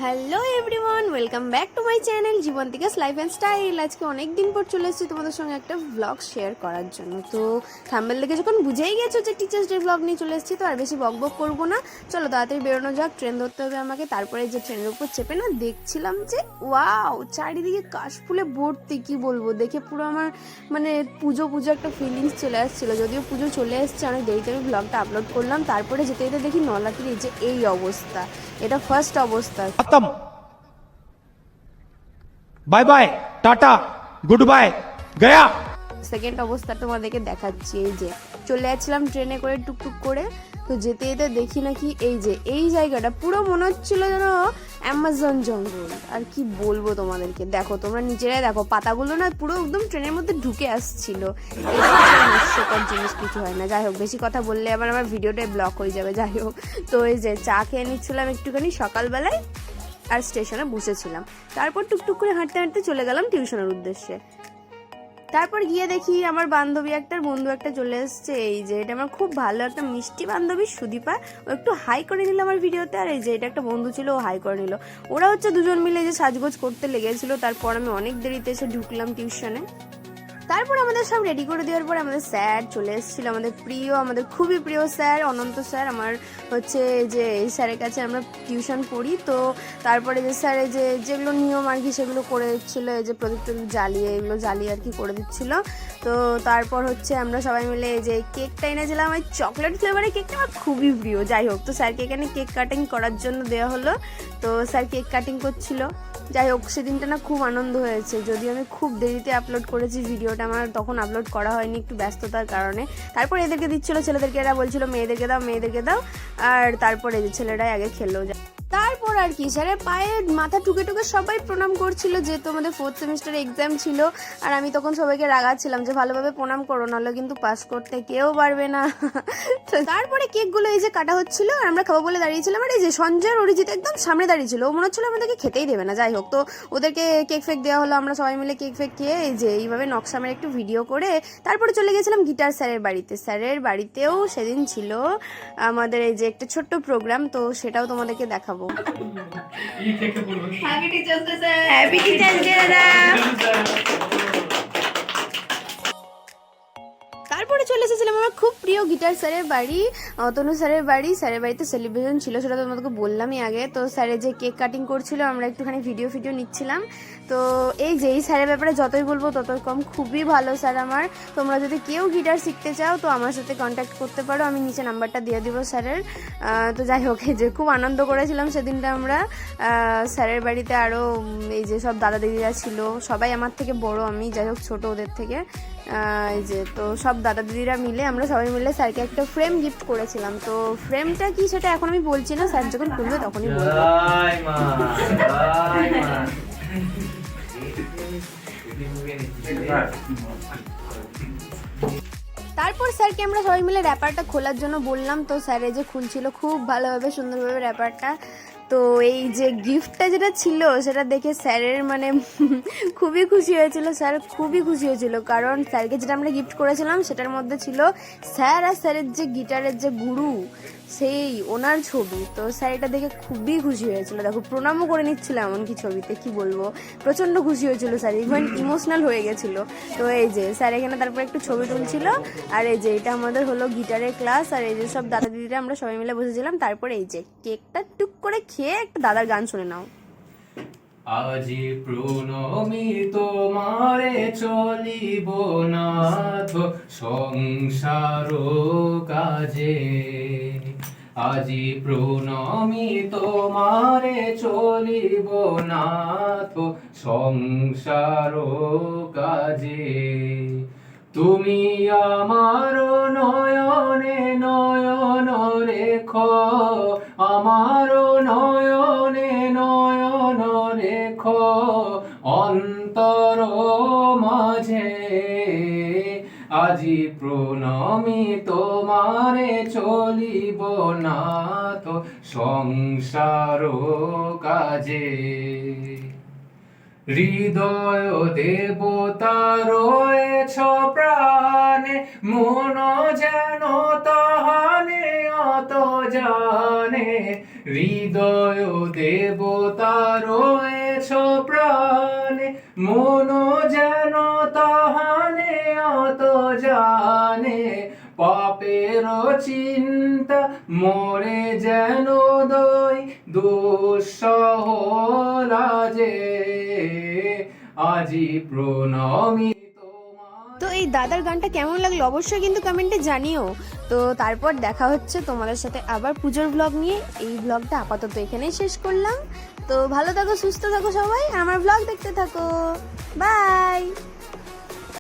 Hello everyone, welcome back to my channel জীবন্তিকাস life and style. আজকে অনেক দিন পর চলে এসেছি তোমাদের সঙ্গে একটা ব্লগ শেয়ার করার জন্য। তো থাম্বনেল দেখে যখন বুঝেই গেছো যে টিচার্স ডে ব্লগ নিয়ে চলে এসেছি, তো আর বেশি বক বক করবো না, চলো তাড়াতাড়ি বেরোনো যাক। ট্রেন ধরতে হবে আমাকে। তারপরে যে ট্রেনের উপর চেপে না দেখছিলাম যে ওয়াও, চারিদিকে কাশফুলে ভর্তি, কি বলবো, দেখে পুরো আমার মানে পুজো পুজো একটা ফিলিংস চলে আসছিলো। যদিও পুজো চলে এসছে, অনেক দেরিতে আমি ব্লগটা আপলোড করলাম। তারপরে যেতে যেতে দেখি নলাটির এই যে এই অবস্থা, এটা ফার্স্ট অবস্থা। खत्म। Bye bye ta-ta goodbye गया। সেকেন্ড অবস্থা তোমাদেরকে দেখাচ্ছি। এই যে চলে যাচ্ছিলাম ট্রেনে করে টুকটুক করে, তো যেতে যেতে দেখি নাকি এই যে এই জায়গাটা পুরো মনে হচ্ছিল যেন অ্যামাজন জঙ্গল। আর কি বলবো তোমাদেরকে, দেখো তোমরা নিচেরাই দেখো, পাতাগুলো না পুরো একদম ট্রেনের মধ্যে ঢুকে আসছিল। হাস্যকর জিনিস কিছু হয় না। যাই হোক, বেশি কথা বললে আবার আমার ভিডিওটাই ব্লক হয়ে যাবে। যাই হোক, তো এই যে চা খেয়ে নিচ্ছিলাম একটুখানি সকালবেলায়, আর স্টেশনে বসেছিলাম। তারপর টুকটুক করে হাঁটতে হাঁটতে চলে গেলাম টিউশনের উদ্দেশ্যে। তারপর গিয়ে দেখি আমার বান্ধবী একটার বন্ধু একটা চলে এসছে। এই যে এটা আমার খুব ভালো একটা মিষ্টি বান্ধবী সুদীপা, ও একটু হাই করে নিল আমার ভিডিওতে। আর এই যে এটা একটা বন্ধু ছিল, ও হাই করে নিল। ওরা হচ্ছে দুজন মিলে যে সাজগোজ করতে লেগেছিল। তারপর আমি অনেক দেরিতে এসে ঢুকলাম টিউশনে। তারপর আমাদের সব রেডি করে দেওয়ার পর আমাদের স্যার চলে এসেছিল, আমাদের প্রিয়, আমাদের খুবই প্রিয় স্যার অনন্ত স্যার। আমার হচ্ছে যে এই স্যারের কাছে আমরা টিউশন পড়ি। তো তারপরে যে স্যার এই যে যেগুলো নিয়ম আর কি সেগুলো করে দিচ্ছিলো, এই যে প্রদীপ টদীপ জ্বালিয়ে এগুলো জ্বালিয়ে আর কি করে দিচ্ছিলো। তো তারপর হচ্ছে আমরা সবাই মিলে এই যে কেকটা এনেছিলাম, ওই চকলেট ফ্লেভারের কেকটা আমার খুবই প্রিয়। যাই হোক, তো স্যারকে এখানে কেক কাটিং করার জন্য দেওয়া হলো। তো স্যার কেক কাটিং করছিল। যাই হোক, সেদিনটা না খুব আনন্দ হয়েছে। যদিও আমি খুব দেরিতে আপলোড করেছি ভিডিওটা, আমার তখন আপলোড করা হয়নি একটু ব্যস্ততার কারণে। তারপর এদেরকে দিচ্ছিলো ছেলেদেরকে, এরা বলছিল মেয়েদেরকে দাও মেয়েদেরকে দাও। আর তারপরে যে ছেলেরাই আগে খেললো। তারপর আর কি স্যারের পায়ে মাথা টুকে টুকে সবাই প্রণাম করছিল, যেহেতু আমাদের 4th সেমিস্টার এক্সাম ছিল। আর আমি তখন সবাইকে রাগাচ্ছিলাম যে ভালোভাবে প্রণাম করো, নাহলে কিন্তু পাস করতে কেউ পারবে না। তো তারপরে কেকগুলো এই যে কাটা হচ্ছিল, আর আমরা খাবো বলে দাঁড়িয়েছিলাম। আর এই যে সঞ্জয় অরিজিৎ একদম সামনে দাঁড়িয়েছিল, ও মনে হচ্ছিল আমাদেরকে খেতেই দেবে না। যাই হোক, তো ওদেরকে কেক ফেক দেওয়া হলো, আমরা সবাই মিলে কেক ফেক খেয়ে এই যে এইভাবে নকশামের একটু ভিডিও করে তারপরে চলে গেছিলাম গিটার স্যারের বাড়িতে। স্যারের বাড়িতেও সেদিন ছিল আমাদের এই যে একটা ছোট্ট প্রোগ্রাম, তো সেটাও তোমাদেরকে দেখাবো। Happy teachers day sir. Happy teachers day দাদা। তারপরে চলে এসেছিলাম আমার খুব প্রিয় গিটার স্যারের বাড়ি, তনু স্যারের বাড়ি। স্যারের বাড়িতে সেলিব্রেশন ছিল, সেটা তোমাদেরকে বললামই আগে। তো স্যারের যে কেক কাটিং করছিল, আমরা একটুখানি ভিডিও নিচ্ছিলাম। তো এই যে এই স্যারের ব্যাপারে যতই বলবো ততই কম, খুবই ভালো স্যার আমার। তোমরা যদি কেউ গিটার শিখতে চাও তো আমার সাথে কন্ট্যাক্ট করতে পারো, আমি নিচে নাম্বারটা দিয়ে দিব স্যারের। তো যাই হোক, এই যে খুব আনন্দ করেছিলাম সেদিনটা আমরা স্যারের বাড়িতে। আরও এই যে সব দাদা দিদিরা ছিল, সবাই আমার থেকে বড়, আমি যাই হোক ছোটো ওদের থেকে। এই যে তো সব দাদা দিদিরা মিলে আমরা সবাই মিলে স্যারকে একটা ফ্রেম গিফট করেছিলাম। তো ফ্রেমটা কি সেটা এখন আমি বলছি না, স্যার যখন খুলবে তখনই বলবো। তারপর স্যারকে আমরা সবাই মিলে র্যাপারটা খোলার জন্য বললাম। তো স্যারে যে খুলছিল খুব ভালোভাবে সুন্দরভাবে র্যাপারটা। তো এই যে গিফটটা যেটা ছিল সেটা দেখে স্যারের মানে খুবই খুশি হয়েছিল। স্যার খুবই খুশি হয়েছিল, কারণ স্যারকে যেটা আমরা গিফট করেছিলাম সেটার মধ্যে ছিল স্যার আর স্যারের যে গিটারের যে গুরু সেই ওনার ছবি। তো স্যার এটা দেখে খুবই খুশি হয়েছিল, দেখো প্রণামও করে নিচ্ছিল এমনকি ছবিতে, কি বলবো, প্রচণ্ড খুশি হয়েছিল স্যার, ইভেন ইমোশনাল হয়ে গেছিল। তো এই যে স্যার এখানে তারপর একটু ছবি তুলছিল। আর এই যে এটা আমাদের হলো গিটারের ক্লাস, আর এই যে সব দাদা দিদিরা আমরা সবাই মিলে বসেছিলাম। তারপরে এই যে কেকটা টুক করে খেয়ে একটা দাদার গান শুনে নাও। আজি প্রণমি তোমারে চলিব নাথ সংসার কাজে, আজি প্রণমি তোমারে চলিব নাথ সংসার কাজে, তুমি আমার নয়নে নয়ন রেখ, আমার নয়নে নয়ন রেখ অন্তর মাঝে, আজি প্রণমি তোমারে চলিব নাথ সংসার কাজে, হৃদয় দেবতা রয়েছ প্রাণে, মন যেন তাহানে অত জানে, হৃদয় হৃদয় দেবতা রয়েছ প্রাণে, মন যেন তাহানে অত জানে, পাপের চিন্তা মরে যেন দই দুঃসহ লাজে, আজি প্রণমি তোমার। তো এই দাদার গানটা কেমন লাগলো অবশ্যই কিন্তু কমেন্টে জানিও। তো তারপর দেখা হচ্ছে তোমাদের সাথে আবার পুজোর ব্লগ নিয়ে। এই ব্লগটা আপাতত এখানেই শেষ করলাম। তো ভালো থাকো, সুস্থ থাকো সবাই, আমার ব্লগ দেখতে থাকো। বাই।